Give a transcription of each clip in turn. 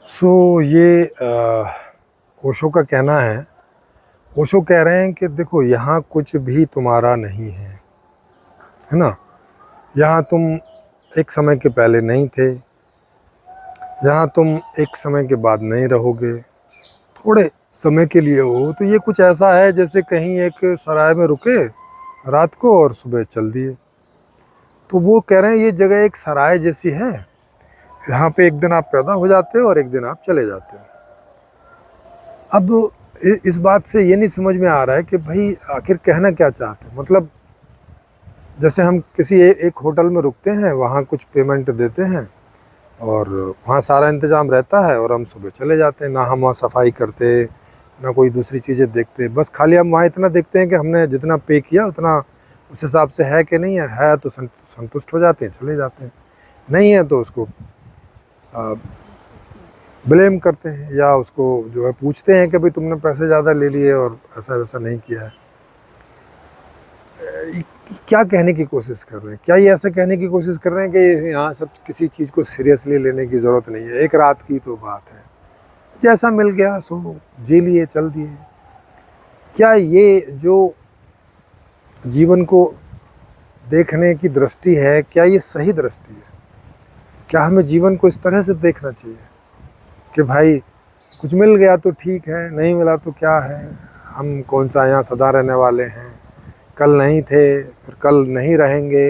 ये ओशो का कहना है। ओशो कह रहे हैं कि देखो, यहाँ कुछ भी तुम्हारा नहीं है ना। यहाँ तुम एक समय के पहले नहीं थे, यहाँ तुम एक समय के बाद नहीं रहोगे, थोड़े समय के लिए हो। तो ये कुछ ऐसा है जैसे कहीं एक सराय में रुके रात को और सुबह चल दिए। तो वो कह रहे हैं ये जगह एक सराय जैसी है, यहाँ पे एक दिन आप पैदा हो जाते हो और एक दिन आप चले जाते हो। अब इस बात से ये नहीं समझ में आ रहा है कि भाई आखिर कहना क्या चाहते हैं। मतलब जैसे हम किसी एक होटल में रुकते हैं, वहाँ कुछ पेमेंट देते हैं और वहाँ सारा इंतज़ाम रहता है और हम सुबह चले जाते हैं। ना हम वहाँ सफाई करते, ना कोई दूसरी चीज़ें देखते, बस खाली हम वहाँ इतना देखते हैं कि हमने जितना पे किया उतना उस हिसाब से है कि नहीं है तो संतुष्ट हो जाते हैं, चले जाते हैं। नहीं है तो उसको ब्लेम करते हैं या उसको जो है पूछते हैं कि भाई तुमने पैसे ज़्यादा ले लिए और ऐसा वैसा नहीं किया है। क्या कहने की कोशिश कर रहे हैं? क्या ये ऐसा कहने की कोशिश कर रहे हैं कि यहाँ सब किसी चीज़ को सीरियसली लेने की ज़रूरत नहीं है, एक रात की तो बात है, जैसा मिल गया सो जी लिए, चल दिए? क्या ये जो जीवन को देखने की दृष्टि है, क्या ये सही दृष्टि है? क्या हमें जीवन को इस तरह से देखना चाहिए कि भाई कुछ मिल गया तो ठीक है, नहीं मिला तो क्या है, हम कौन सा यहाँ सदा रहने वाले हैं, कल नहीं थे फिर कल नहीं रहेंगे?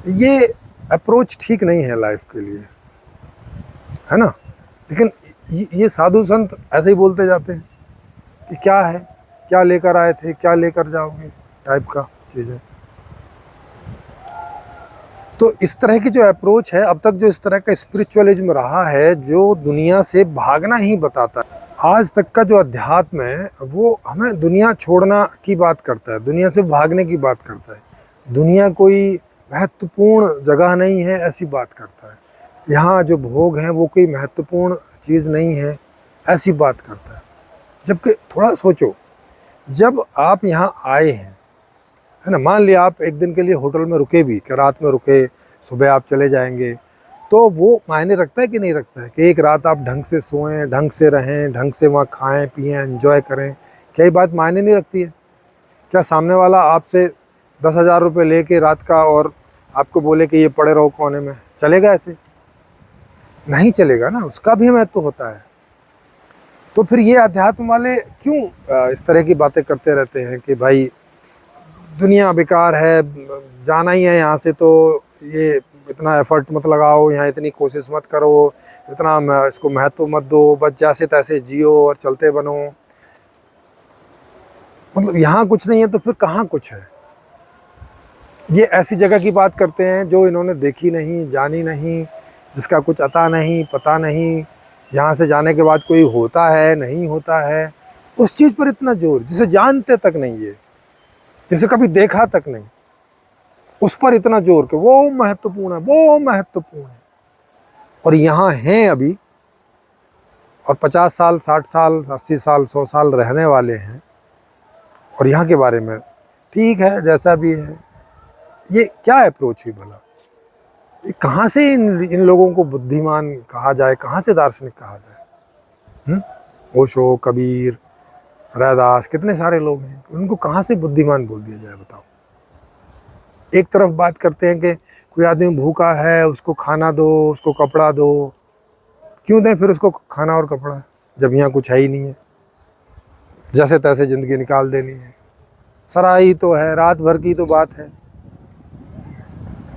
ये अप्रोच ठीक नहीं है लाइफ के लिए, है ना। लेकिन ये साधु संत ऐसे ही बोलते जाते हैं कि क्या है, क्या लेकर आए थे, क्या लेकर जाओगे टाइप का चीज़ें। तो इस तरह की जो अप्रोच है, अब तक जो इस तरह का स्पिरिचुअलिज्म रहा है, जो दुनिया से भागना ही बताता है। आज तक का जो अध्यात्म है वो हमें दुनिया छोड़ना की बात करता है, दुनिया से भागने की बात करता है, दुनिया कोई महत्वपूर्ण जगह नहीं है ऐसी बात करता है, यहाँ जो भोग हैं वो कोई महत्वपूर्ण चीज़ नहीं है ऐसी बात करता है। जबकि थोड़ा सोचो, जब आप यहाँ आए हैं, है ना, मान लिया आप एक दिन के लिए होटल में रुके भी, कि रात में रुके सुबह आप चले जाएंगे, तो वो मायने रखता है कि नहीं रखता है कि एक रात आप ढंग से सोएं, ढंग से रहें, ढंग से वहाँ खाएं पिएं, एंजॉय करें? क्या ये बात मायने नहीं रखती है? क्या सामने वाला आपसे 10,000 रुपये ले के रात का और आपको बोले कि ये पड़े रहो कोने में, चलेगा? ऐसे नहीं चलेगा ना, उसका भी महत्व होता है। तो फिर ये अध्यात्म वाले क्यों इस तरह की बातें करते रहते हैं कि भाई दुनिया बेकार है, जाना ही है यहाँ से, तो ये इतना एफर्ट मत लगाओ, यहाँ इतनी कोशिश मत करो, इतना इसको महत्व मत दो, बस जैसे तैसे जियो और चलते बनो। मतलब यहाँ कुछ नहीं है तो फिर कहाँ कुछ है? ये ऐसी जगह की बात करते हैं जो इन्होंने देखी नहीं, जानी नहीं, जिसका कुछ अता नहीं, पता नहीं, यहाँ से जाने के बाद कोई होता है नहीं होता है, उस चीज़ पर इतना जोर, जिसे जानते तक नहीं, ये जिसे कभी देखा तक नहीं, उस पर इतना जोर कि वो महत्वपूर्ण है, वो महत्वपूर्ण है। और यहाँ हैं अभी, और 50 साल 60 साल 80 साल 100 साल रहने वाले हैं, और यहाँ के बारे में ठीक है जैसा भी है। ये क्या अप्रोच हुई भला? ये कहाँ से इन लोगों को बुद्धिमान कहा जाए, कहाँ से दार्शनिक कहा जाए? ओशो, कबीर, रैदास, कितने सारे लोग हैं, उनको कहाँ से बुद्धिमान बोल दिया जाए बताओ? एक तरफ बात करते हैं कि कोई आदमी भूखा है उसको खाना दो, उसको कपड़ा दो। क्यों दें फिर उसको खाना और कपड़ा, जब यहाँ कुछ है ही नहीं है, जैसे तैसे ज़िंदगी निकाल देनी है, सराय ही तो है, रात भर की तो बात है।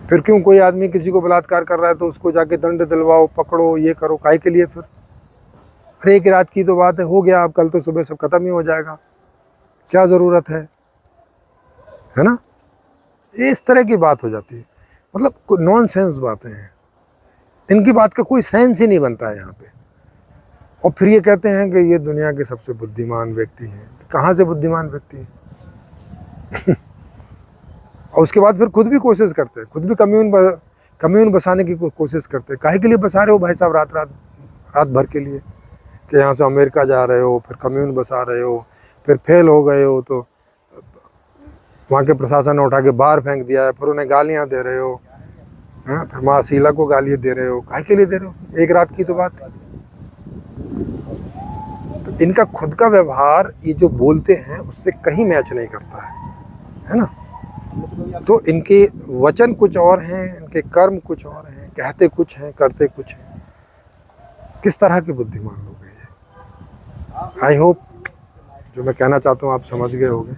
फिर क्यों कोई आदमी किसी को बलात्कार कर रहा है तो उसको जाके दंड दिलवाओ, पकड़ो, ये करो, काहे के लिए फिर? अरे एक रात की तो बात है, हो गया, अब कल तो सुबह सब खत्म ही हो जाएगा, क्या ज़रूरत है ना? इस तरह की बात हो जाती है। मतलब नॉनसेंस बातें हैं, इनकी बात का कोई सेंस ही नहीं बनता है यहाँ पे। और फिर ये कहते हैं कि ये दुनिया के सबसे बुद्धिमान व्यक्ति हैं। कहाँ से बुद्धिमान व्यक्ति है? और उसके बाद फिर खुद भी कोशिश करते हैं, खुद भी कम्यून बसाने की कोशिश करते हैं। काहे के लिए बसा रहे हो भाई साहब रात भर के लिए? कि यहाँ से अमेरिका जा रहे हो, फिर कम्यून बसा रहे हो, फिर फेल हो गए हो तो वहाँ के प्रशासन ने उठा के बाहर फेंक दिया है, फिर उन्हें गालियाँ दे रहे हो, हाँ, फिर माँ शीला को गाली दे रहे हो, काहे के लिए दे रहे हो? एक रात की तो बात थी। तो इनका खुद का व्यवहार ये जो बोलते हैं उससे कहीं मैच नहीं करता है ना। तो इनके वचन कुछ और हैं, इनके कर्म कुछ और हैं, कहते कुछ हैं, करते कुछ हैं। किस तरह के बुद्धिमान लोग हैं ये। आई होप जो मैं कहना चाहता हूँ आप समझ गए होंगे।